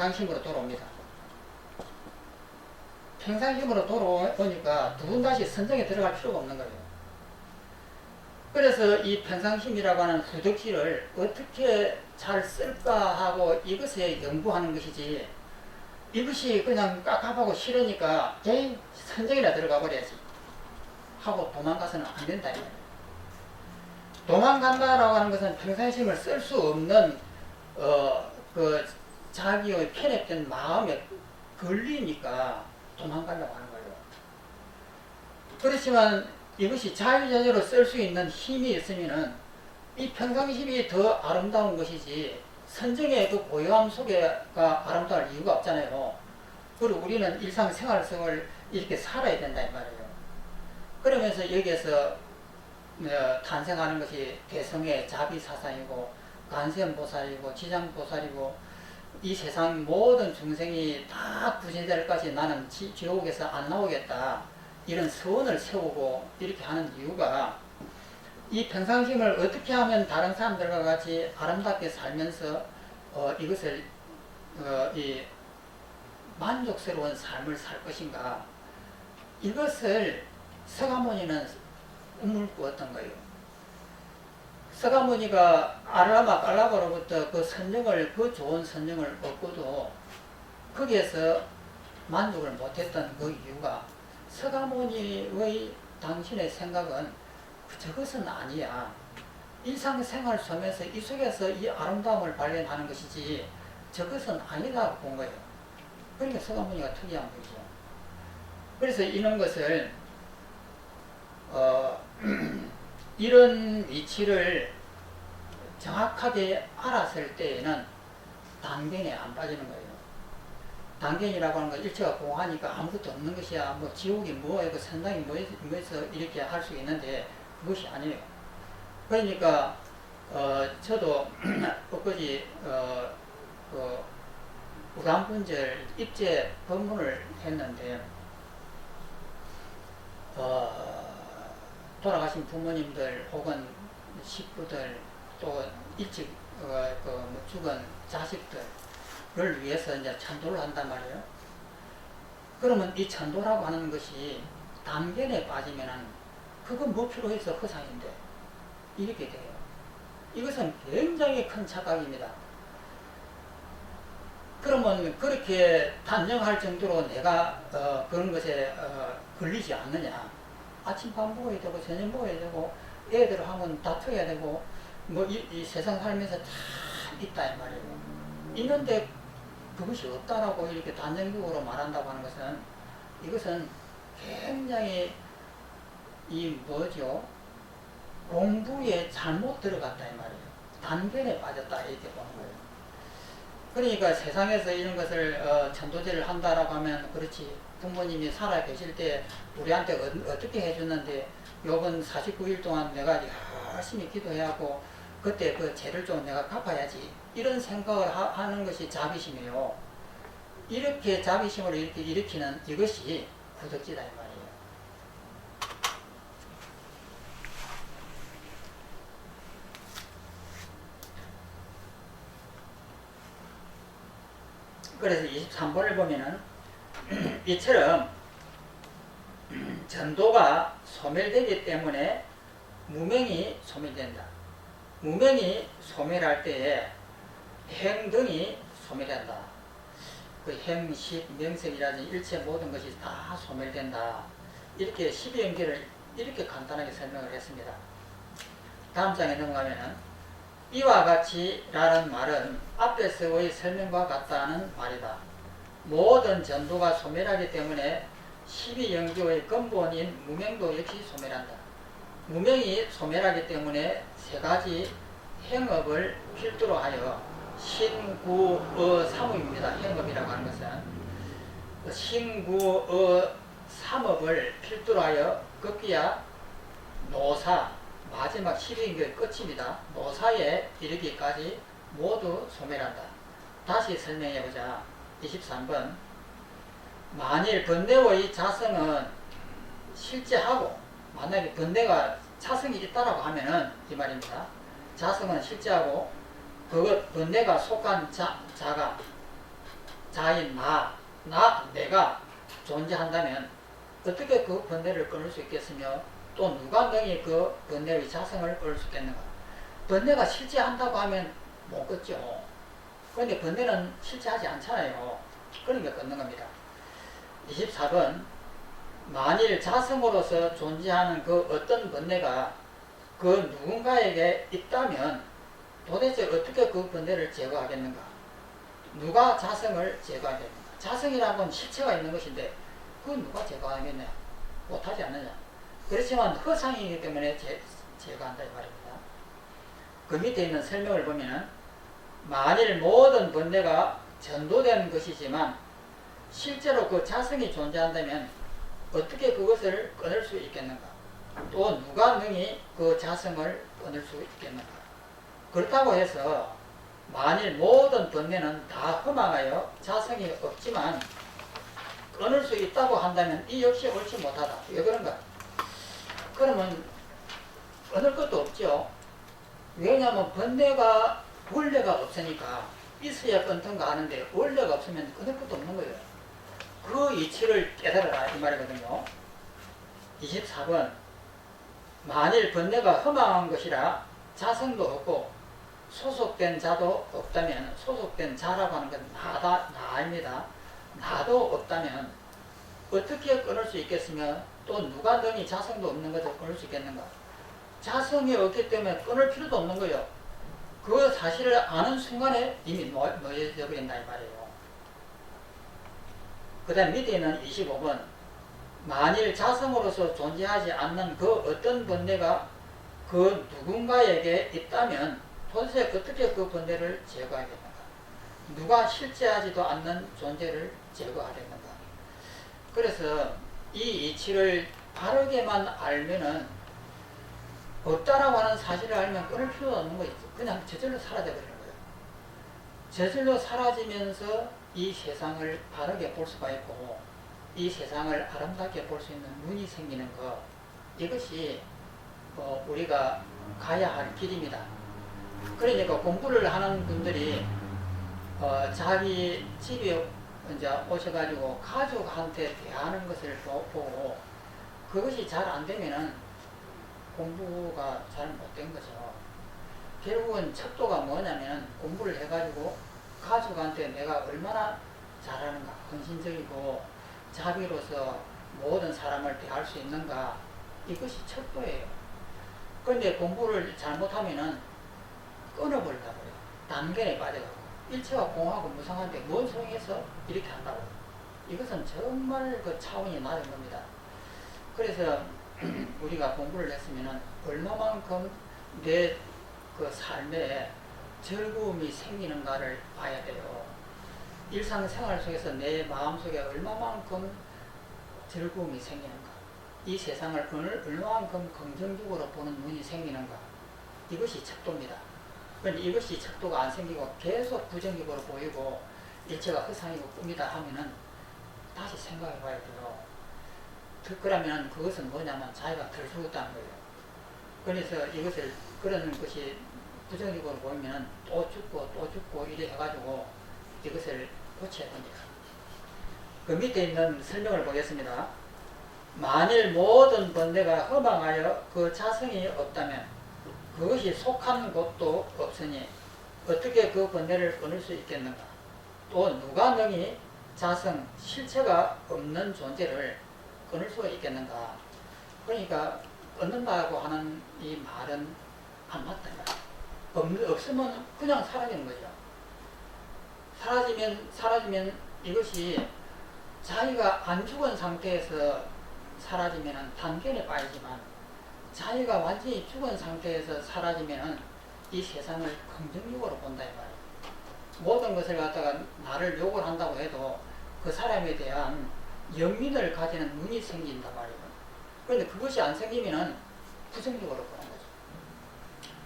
평상심으로 돌아옵니다. 평상심으로 돌아오니까 두 번 다시 선정에 들어갈 필요가 없는 거예요. 그래서 이 평상심이라고 하는 후덕지를 어떻게 잘 쓸까 하고 이것에 연구하는 것이지, 이것이 그냥 깝깝하고 싫으니까 에이 선정이나 들어가 버려야지 하고 도망가서는 안 된다. 도망간다라고 하는 것은 평상심을 쓸 수 없는 자기의 편협된 마음에 걸리니까 도망가려고 하는 거예요. 그렇지만 이것이 자유자재로 쓸 수 있는 힘이 있으면은 이 평상심이 더 아름다운 것이지, 선정의 그 고요함 속에가 아름다울 이유가 없잖아요. 그리고 우리는 일상생활성을 이렇게 살아야 된다 이 말이에요. 그러면서 여기에서 탄생하는 것이 대성의 자비사상이고 간세음보살이고 지장보살이고, 이 세상 모든 중생이 다 구제될 까지 나는 지옥에서 안 나오겠다, 이런 서원을 세우고 이렇게 하는 이유가, 이 평상심을 어떻게 하면 다른 사람들과 같이 아름답게 살면서 이것을 이 만족스러운 삶을 살 것인가, 이것을 서가모니는 우물꾸었던 거예요. 서가모니가 알라마 깔라바로부터 그 선정을, 그 좋은 선정을 얻고도 거기에서 만족을 못했던 그 이유가, 서가모니의 당신의 생각은 저것은 아니야, 일상생활 속에서 이 속에서 이 아름다움을 발견하는 것이지 저것은 아니라고 본 거예요. 그러니까 서가모니가 특이한 거죠. 그래서 이런 것을 이런 위치를 정확하게 알았을 때에는 단견에 안 빠지는 거예요. 단견이라고 하는 건 일체가 공하니까 아무것도 없는 것이야, 뭐 지옥이 뭐이고 선상이 뭐해서 이렇게 할 수 있는데, 그것이 아니에요. 그러니까 저도 엊그제 우간분절 입제 법문을 했는데, 돌아가신 부모님들 혹은 식구들, 또 일찍 죽은 자식들을 위해서 이제 천도를 한단 말이에요. 그러면 이 천도라고 하는 것이 단견에 빠지면은 그건 뭐 필요해서 허상인데 이렇게 돼요. 이것은 굉장히 큰 착각입니다. 그러면 그렇게 단정할 정도로 내가 그런 것에 걸리지 않느냐. 아침 밥 먹어야 되고 저녁 먹어야 되고 애들 하면 다투어야 되고 뭐 이 세상 살면서 다 있다 이 말이에요. 있는데 그것이 없다라고 이렇게 단정적으로 말한다고 하는 것은, 이것은 굉장히 공부에 잘못 들어갔다 이 말이에요. 단견에 빠졌다 이렇게 보는 거예요. 그러니까 세상에서 이런 것을 천도제를 한다라고 하면 그렇지, 부모님이 살아 계실 때 우리한테 어떻게 해줬는데 요번 49일 동안 내가 열심히 기도해하고 그때 그 죄를 좀 내가 갚아야지, 이런 생각을 하는 것이 자비심이에요. 이렇게 자비심을 이렇게 일으키는 이것이 후덕지다 이 말이에요. 그래서 23번을 보면은 이처럼 전도가 소멸되기 때문에 무명이 소멸된다. 무명이 소멸할 때에 행등이 소멸한다. 그 행식, 명색이라든지 일체 모든 것이 다 소멸된다. 이렇게 12연계를 이렇게 간단하게 설명을 했습니다. 다음 장에 넘어가면은, 이와 같이 라는 말은 앞에서의 설명과 같다는 말이다. 모든 전도가 소멸하기 때문에 12영교의 근본인 무명도 역시 소멸한다. 무명이 소멸하기 때문에 세 가지 행업을 필두로 하여 신구어삼업입니다. 행업이라고 하는 것은 신구어삼업을 필두로 하여 급기야 노사, 마지막 12인교의 끝입니다. 노사에 이르기까지 모두 소멸한다. 다시 설명해보자. 23번. 만일 번뇌의 자성은 실제하고, 만약에 번뇌가 자성이 있다라고 하면은 이 말입니다. 자성은 실제하고 그것 번뇌가 속한 자가 자인 내가 존재한다면 어떻게 그 번뇌를 끊을 수 있겠으며 또 누가 능히 그 번뇌의 자성을 끊을 수 있겠는가? 번뇌가 실제한다고 하면 못 끊죠. 그런데 번뇌는 실제하지 않잖아요. 그러니까 끊는 겁니다. 24번 만일 자성으로서 존재하는 그 어떤 번뇌가 그 누군가에게 있다면 도대체 어떻게 그 번뇌를 제거하겠는가? 누가 자성을 제거하겠는가? 자성이라는 건 실체가 있는 것인데 그 누가 제거하겠냐? 못하지 않느냐? 그렇지만 허상이기 때문에 제거한다 이 말입니다. 그 밑에 있는 설명을 보면 만일 모든 번뇌가 전도된 것이지만 실제로 그 자성이 존재한다면 어떻게 그것을 끊을 수 있겠는가? 또 누가 능히 그 자성을 끊을 수 있겠는가? 그렇다고 해서 만일 모든 번뇌는 다 허망하여 자성이 없지만 끊을 수 있다고 한다면 이 역시 옳지 못하다. 왜 그런가? 그러면 끊을 것도 없죠. 왜냐하면 번뇌가 원래가 없으니까 있어야 끊던가 하는데 원래가 없으면 끊을 것도 없는 거예요. 그 이치를 깨달아라 이 말이거든요. 24번 만일 번뇌가 허망한 것이라 자성도 없고 소속된 자도 없다면 소속된 자라고 하는 건 나입니다. 나도 없다면 어떻게 끊을 수 있겠으며 또 누가 능히 자성도 없는 것을 끊을 수 있겠는가? 자성이 없기 때문에 끊을 필요도 없는 거예요. 그 사실을 아는 순간에 이미 놓여져 버린다 이 말이에요. 그 다음 밑에 있는 25번 만일 자성으로서 존재하지 않는 그 어떤 번뇌가 그 누군가에게 있다면 도대체 어떻게 그 번뇌를 제거하겠는가? 누가 실제하지도 않는 존재를 제거하겠는가? 그래서 이 이치를 바르게만 알면은 없다라고 하는 사실을 알면 끊을 필요가 없는 거죠. 그냥 저절로 사라져 버리는 거예요. 저절로 사라지면서 이 세상을 바르게 볼 수가 있고 이 세상을 아름답게 볼 수 있는 눈이 생기는 것, 이것이 우리가 가야 할 길입니다. 그러니까 공부를 하는 분들이 자기 집에 이제 오셔가지고 가족한테 대하는 것을 보고 그것이 잘 안 되면은 공부가 잘 못된 거죠. 결국은 척도가 뭐냐면 공부를 해가지고 가족한테 내가 얼마나 잘하는가, 헌신적이고 자비로서 모든 사람을 대할 수 있는가, 이것이 척도예요. 그런데 공부를 잘못하면은 끊어버린다고 해요. 단계에 빠져가고 일체가 공하고 무상한데 뭔 소용이 있어? 이렇게 한다고. 이것은 정말 그 차원이 낮은 겁니다. 그래서 우리가 공부를 했으면은 얼마만큼 내 그 삶에 즐거움이 생기는가를 봐야 돼요. 일상생활 속에서 내 마음속에 얼마만큼 즐거움이 생기는가, 이 세상을 얼마만큼 긍정적으로 보는 눈이 생기는가, 이것이 척도입니다. 그런데 이것이 척도가 안 생기고 계속 부정적으로 보이고 일체가 허상이고 꿈이다 하면은 다시 생각해 봐야 돼요. 그러면 그것은 뭐냐면 자기가 덜 죽었다는 거예요. 그래서 이것을 그런 것이 부정적으로 보이면 또 죽고 이래 해가지고 이것을 고쳐야 됩니다. 그 밑에 있는 설명을 보겠습니다. 만일 모든 번뇌가 허망하여 그 자성이 없다면 그것이 속한 곳도 없으니 어떻게 그 번뇌를 끊을 수 있겠는가? 또 누가 능히 자성, 실체가 없는 존재를 끊을 수가 있겠는가? 그러니까 끊는다고 하는 이 말은 안 맞다. 없으면 그냥 사라지는 거죠. 사라지면 이것이 자기가 안 죽은 상태에서 사라지면 단견에 빠지지만 자기가 완전히 죽은 상태에서 사라지면 이 세상을 긍정적으로 본다 이 말이에요. 모든 것을 갖다가 나를 욕을 한다고 해도 그 사람에 대한 연민을 가지는 눈이 생긴단 말이에요. 그런데 그것이 안 생기면은 부정적으로 보는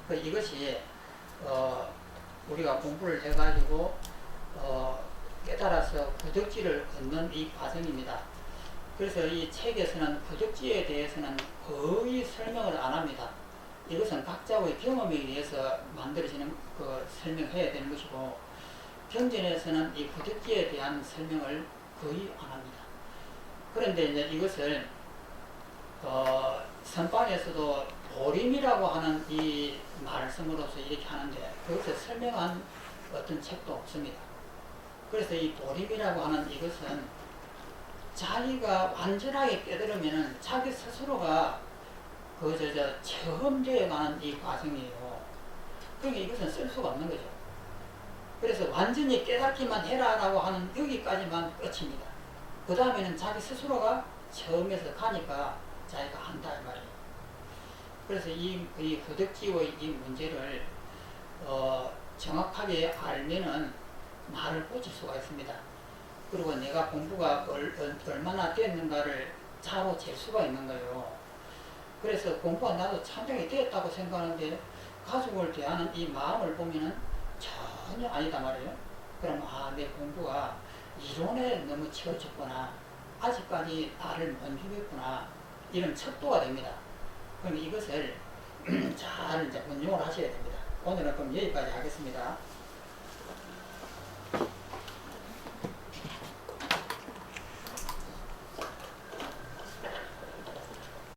거죠. 이것이 우리가 공부를 해가지고 깨달아서 구적지를 얻는 이 과정입니다. 그래서 이 책에서는 구적지에 대해서는 거의 설명을 안 합니다. 이것은 각자의 경험에 의해서 만들어지는 설명해야 되는 것이고, 경전에서는 이 구득기에 대한 설명을 거의 안 합니다. 그런데 이제 이것을 선방에서도 보림이라고 하는 이 말씀으로서 이렇게 하는데 그것을 설명한 어떤 책도 없습니다. 그래서 이 보림이라고 하는 이것은 자기가 완전하게 깨달으면은 자기 스스로가 체험되어 가는 이 과정이에요. 그러니까 이것은 쓸 수가 없는 거죠. 그래서 완전히 깨닫기만 해라라고 하는 여기까지만 끝입니다. 그 다음에는 자기 스스로가 체험해서 가니까 자기가 한다 이 말이에요. 그래서 이 구득지의 이 문제를 정확하게 알면은 말을 고칠 수가 있습니다. 그리고 내가 공부가 얼마나 됐는가를 차로 잴 수가 있는 거예요. 그래서 공부가 나도 참정이 되었다고 생각하는데 가족을 대하는 이 마음을 보면은 전혀 아니다 말이에요. 그럼 내 공부가 이론에 너무 치우쳤구나. 아직까지 나를 못 죽였구나. 이런 척도가 됩니다. 그럼 이것을 잘 이제 운용을 하셔야 됩니다. 오늘은 그럼 여기까지 하겠습니다.